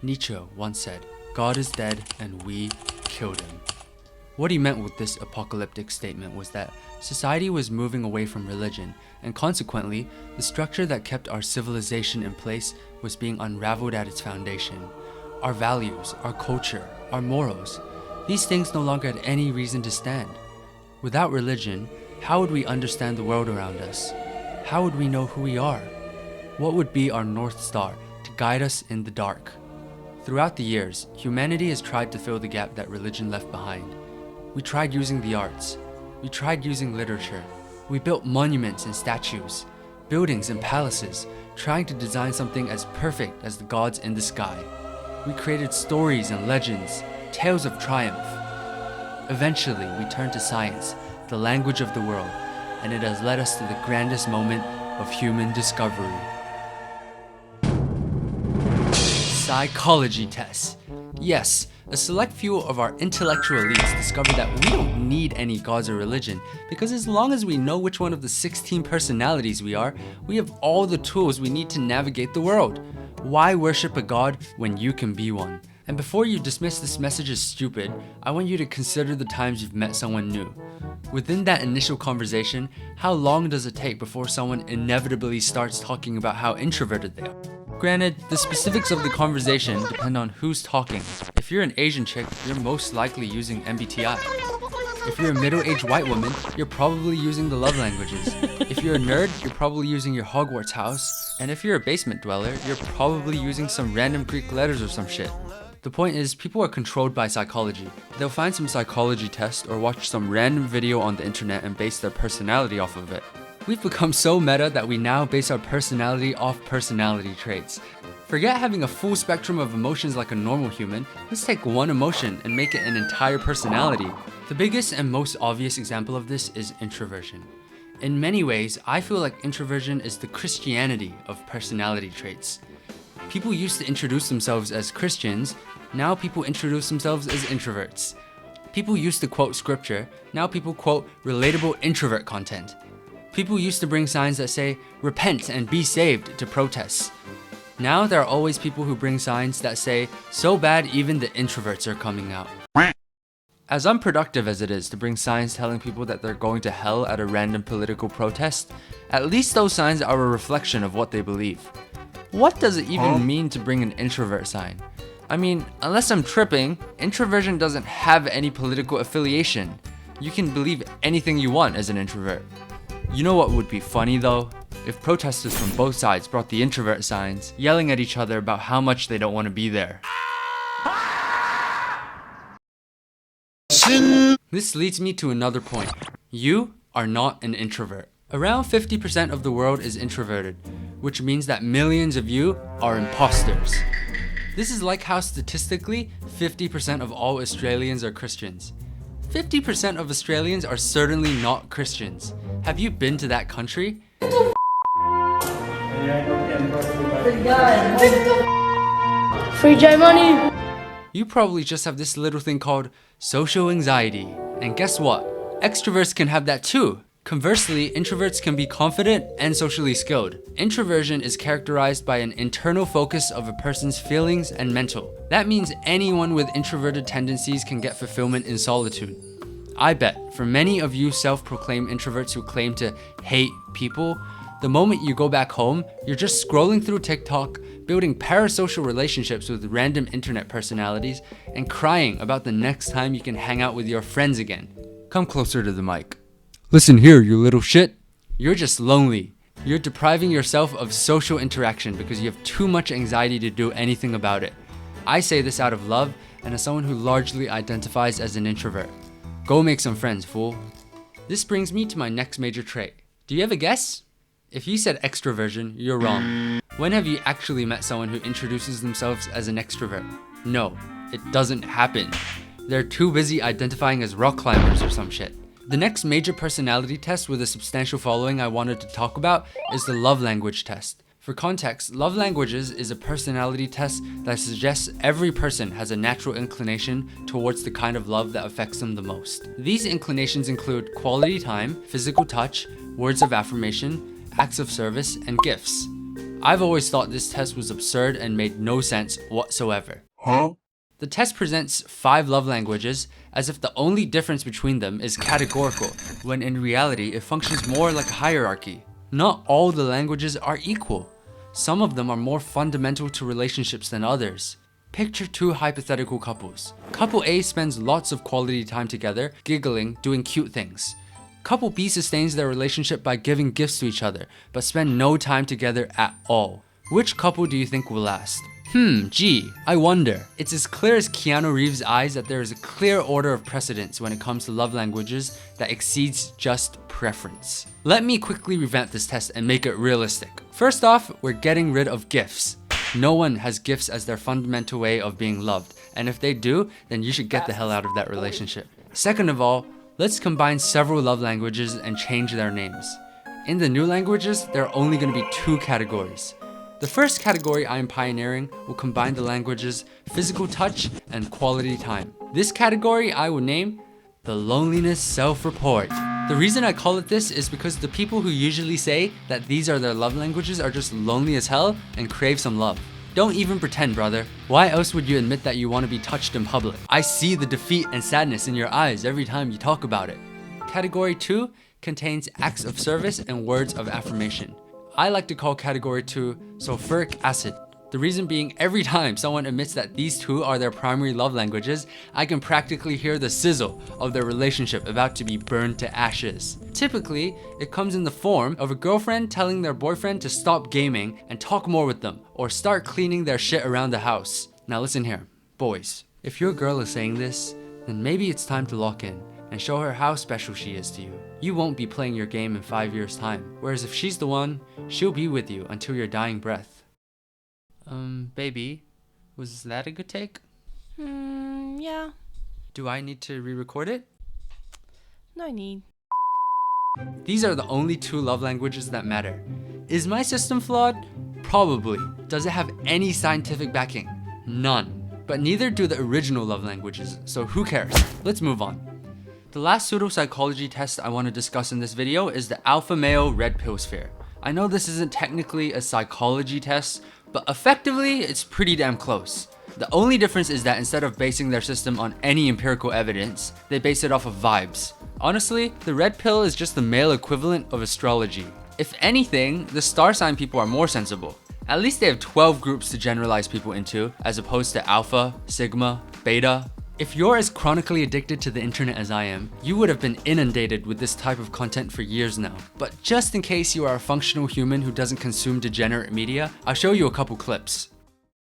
Nietzsche once said, "God is dead and we killed him." What he meant with this apocalyptic statement was that society was moving away from religion, and consequently, the structure that kept our civilization in place was being unraveled at its foundation. Our values, our culture, our morals, these things no longer had any reason to stand. Without religion, how would we understand the world around us? How would we know who we are? What would be our North Star to guide us in the dark? Throughout the years, humanity has tried to fill the gap that religion left behind. We tried using the arts. We tried using literature. We built monuments and statues, buildings and palaces, trying to design something as perfect as the gods in the sky. We created stories and legends, tales of triumph. Eventually, we turned to science, the language of the world, and it has led us to the grandest moment of human discovery. Psychology tests. Yes, a select few of our intellectual elites discovered that we don't need any gods or religion, because as long as we know which one of the 16 personalities we are, we have all the tools we need to navigate the world. Why worship a god when you can be one? And before you dismiss this message as stupid, I want you to consider the times you've met someone new. Within that initial conversation, how long does it take before someone inevitably starts talking about how introverted they are? Granted, the specifics of the conversation depend on who's talking. If you're an Asian chick, you're most likely using MBTI. If you're a middle-aged white woman, you're probably using the love languages. If you're a nerd, you're probably using your Hogwarts house. And if you're a basement dweller, you're probably using some random Greek letters or some shit. The point is, people are controlled by psychology. They'll find some psychology test or watch some random video on the internet and base their personality off of it. We've become so meta that we now base our personality off personality traits. Forget having a full spectrum of emotions like a normal human. Let's take one emotion and make it an entire personality. The biggest and most obvious example of this is introversion. In many ways, I feel like introversion is the Christianity of personality traits. People used to introduce themselves as Christians, now people introduce themselves as introverts. People used to quote scripture, now people quote relatable introvert content. People used to bring signs that say, "Repent and be saved" to protests. Now there are always people who bring signs that say, "So bad even the introverts are coming out." As unproductive as it is to bring signs telling people that they're going to hell at a random political protest, at least those signs are a reflection of what they believe. What does it even mean to bring an introvert sign? I mean, unless I'm tripping, introversion doesn't have any political affiliation. You can believe anything you want as an introvert. You know what would be funny though? If protesters from both sides brought the introvert signs, yelling at each other about how much they don't want to be there. This leads me to another point. You are not an introvert. Around 50% of the world is introverted, which means that millions of you are imposters. This is like how statistically 50% of all Australians are Christians. 50% of Australians are certainly not Christians. Have you been to that country? Free J money! You probably just have this little thing called social anxiety. And guess what? Extroverts can have that too. Conversely, introverts can be confident and socially skilled. Introversion is characterized by an internal focus of a person's feelings and mental. That means anyone with introverted tendencies can get fulfillment in solitude. I bet for many of you self-proclaimed introverts who claim to hate people, the moment you go back home, you're just scrolling through TikTok, building parasocial relationships with random internet personalities, and crying about the next time you can hang out with your friends again. Come closer to the mic. Listen here, you little shit. You're just lonely. You're depriving yourself of social interaction because you have too much anxiety to do anything about it. I say this out of love and as someone who largely identifies as an introvert. Go make some friends, fool. This brings me to my next major trait. Do you have a guess? If you said extroversion, you're wrong. When have you actually met someone who introduces themselves as an extrovert? No, it doesn't happen. They're too busy identifying as rock climbers or some shit. The next major personality test with a substantial following I wanted to talk about is the love language test. For context, love languages is a personality test that suggests every person has a natural inclination towards the kind of love that affects them the most. These inclinations include quality time, physical touch, words of affirmation, acts of service, and gifts. I've always thought this test was absurd and made no sense whatsoever. The test presents 5 love languages as if the only difference between them is categorical, when in reality it functions more like a hierarchy. Not all the languages are equal. Some of them are more fundamental to relationships than others. Picture 2 hypothetical couples. Couple A spends lots of quality time together, giggling, doing cute things. Couple B sustains their relationship by giving gifts to each other, but spend no time together at all. Which couple do you think will last? Gee, I wonder. It's as clear as Keanu Reeves' eyes that there is a clear order of precedence when it comes to love languages that exceeds just preference. Let me quickly revamp this test and make it realistic. First off, we're getting rid of gifts. No one has gifts as their fundamental way of being loved, and if they do, then you should get the hell out of that relationship. Second of all, let's combine several love languages and change their names. In the new languages, there are only going to be 2 categories. The first category I am pioneering will combine the languages physical touch and quality time. This category I will name the Loneliness Self-Report. The reason I call it this is because the people who usually say that these are their love languages are just lonely as hell and crave some love. Don't even pretend, brother. Why else would you admit that you want to be touched in public? I see the defeat and sadness in your eyes every time you talk about it. Category 2 contains acts of service and words of affirmation. I like to call category 2 sulfuric acid. The reason being, every time someone admits that these 2 are their primary love languages, I can practically hear the sizzle of their relationship about to be burned to ashes. Typically, it comes in the form of a girlfriend telling their boyfriend to stop gaming and talk more with them, or start cleaning their shit around the house. Now listen here, boys. If your girl is saying this, then maybe it's time to lock in and show her how special she is to you. You won't be playing your game in 5 years' time, whereas if she's the one, she'll be with you until your dying breath. Baby, was that a good take? Yeah. Do I need to re-record it? No need. These are the only 2 love languages that matter. Is my system flawed? Probably. Does it have any scientific backing? None. But neither do the original love languages, so who cares? Let's move on. The last pseudo-psychology test I want to discuss in this video is the alpha male red pill sphere. I know this isn't technically a psychology test, but effectively it's pretty damn close. The only difference is that instead of basing their system on any empirical evidence, they base it off of vibes. Honestly, the red pill is just the male equivalent of astrology. If anything, the star sign people are more sensible. At least they have 12 groups to generalize people into, as opposed to alpha, sigma, beta. If you're as chronically addicted to the internet as I am, you would have been inundated with this type of content for years now. But just in case you are a functional human who doesn't consume degenerate media, I'll show you a couple clips.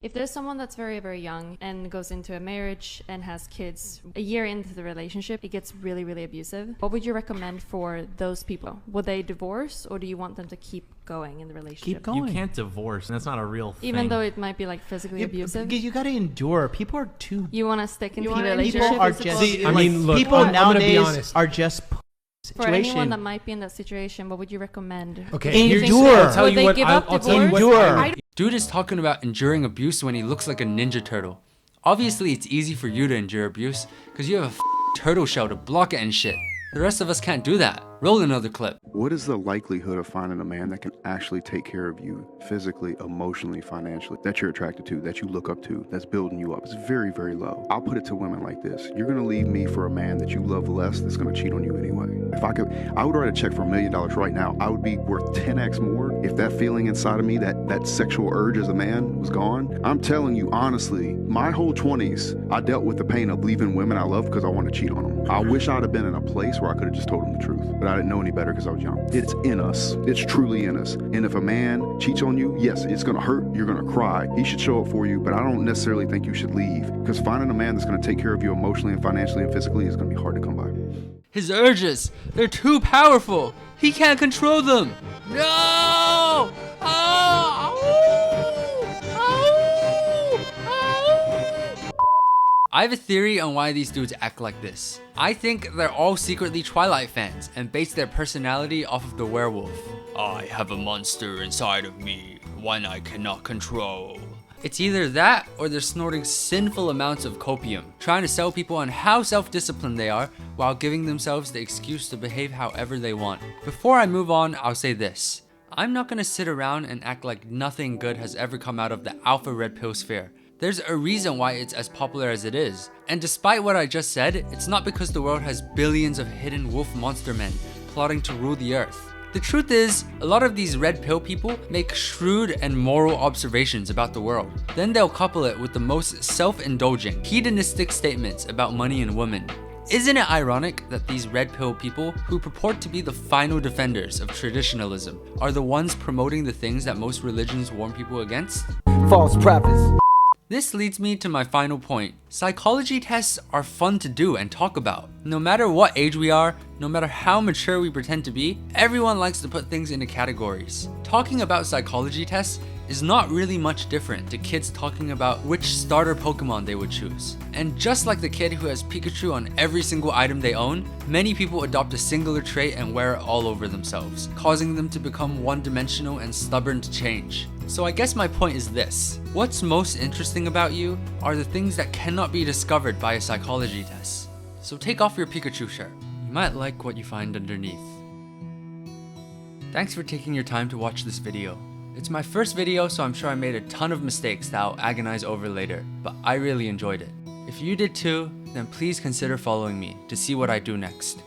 If there's someone that's very, very young and goes into a marriage and has kids, a year into the relationship, it gets really, really abusive. What would you recommend for those people? Would they divorce, or do you want them to keep going in the relationship? Keep going. You can't divorce. That's not a real thing. Even though it might be like physically abusive? You gotta endure. People are too... You want to stick in the People relationship? are Is it just... possible? I mean, look, people I'm gonna be nowadays honest. are just... For anyone situation. that might be in that situation, what would you recommend? Okay, Do you here's- think Endure. I'll tell would you they what, give I'll up tell you what divorce? I would- Dude is talking about enduring abuse when he looks like a ninja turtle. Obviously, it's easy for you to endure abuse because you have a turtle shell to block it and shit. The rest of us can't do that. Roll another clip. What is the likelihood of finding a man that can actually take care of you physically, emotionally, financially, that you're attracted to, that you look up to, that's building you up? It's very, very low. I'll put it to women like this. You're gonna leave me for a man that you love less that's gonna cheat on you anyway. If I could, I would write a check for $1 million right now. I would be worth 10x more if that feeling inside of me, that sexual urge as a man was gone. I'm telling you honestly, my whole 20s, I dealt with the pain of leaving women I love because I wanted to cheat on them. I wish I'd have been in a place where I could have just told them the truth, but I didn't know any better because I was young. It's in us. It's truly in us. And if a man cheats on you, yes, it's gonna hurt. You're gonna cry. He should show up for you, but I don't necessarily think you should leave, because finding a man that's gonna take care of you emotionally and financially and physically is gonna be hard to come by. His urges, they're too powerful. He can't control them. No! I have a theory on why these dudes act like this. I think they're all secretly Twilight fans and base their personality off of the werewolf. I have a monster inside of me, one I cannot control. It's either that or they're snorting sinful amounts of copium, trying to sell people on how self-disciplined they are while giving themselves the excuse to behave however they want. Before I move on, I'll say this. I'm not gonna sit around and act like nothing good has ever come out of the alpha red pill sphere. There's a reason why it's as popular as it is. And despite what I just said, it's not because the world has billions of hidden wolf monster men plotting to rule the earth. The truth is, a lot of these red pill people make shrewd and moral observations about the world. Then they'll couple it with the most self-indulgent, hedonistic statements about money and women. Isn't it ironic that these red pill people, who purport to be the final defenders of traditionalism, are the ones promoting the things that most religions warn people against? False prophets. This leads me to my final point. Psychology tests are fun to do and talk about. No matter what age we are, no matter how mature we pretend to be, everyone likes to put things into categories. Talking about psychology tests is not really much different to kids talking about which starter Pokemon they would choose. And just like the kid who has Pikachu on every single item they own, many people adopt a singular trait and wear it all over themselves, causing them to become one-dimensional and stubborn to change. So I guess my point is this. What's most interesting about you are the things that cannot be discovered by a psychology test. So take off your Pikachu shirt. You might like what you find underneath. Thanks for taking your time to watch this video. It's my first video, so I'm sure I made a ton of mistakes that I'll agonize over later, but I really enjoyed it. If you did too, then please consider following me to see what I do next.